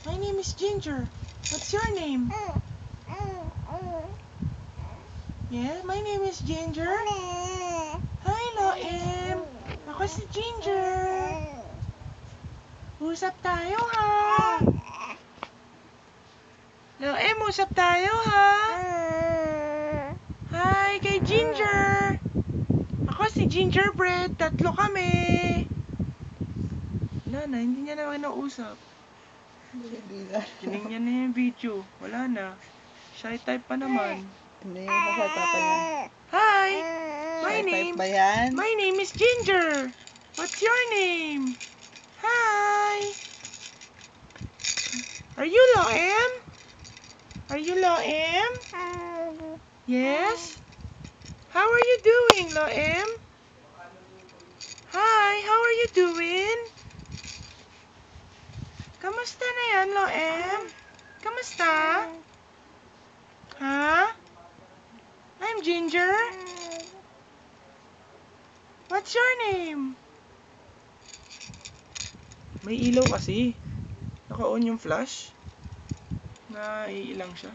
My name is Ginger. What's your name? Yeah, my name is Ginger. Hi, Loem. Ako si Ginger. Usap tayo, ha? Loem, usap tayo, ha? Hi, kay Ginger. Ako si Gingerbread. 3 kami. Wala na, hindi niya na kinausap. Tinignan niya na yung video. Wala na. Shy type pa naman. Hindi, masasapa niya. Hi! Type ba yan? My name is Ginger. What's your name? Hi! Are you Loem? Are you Loem? Yes? How are you doing, Loem? Hi, how are you doing? Kamusta na yan, Loem? Kamusta? Ha? I'm Ginger. What's your name? May ilaw kasi. Naka-on yung flash. Naiilang siya.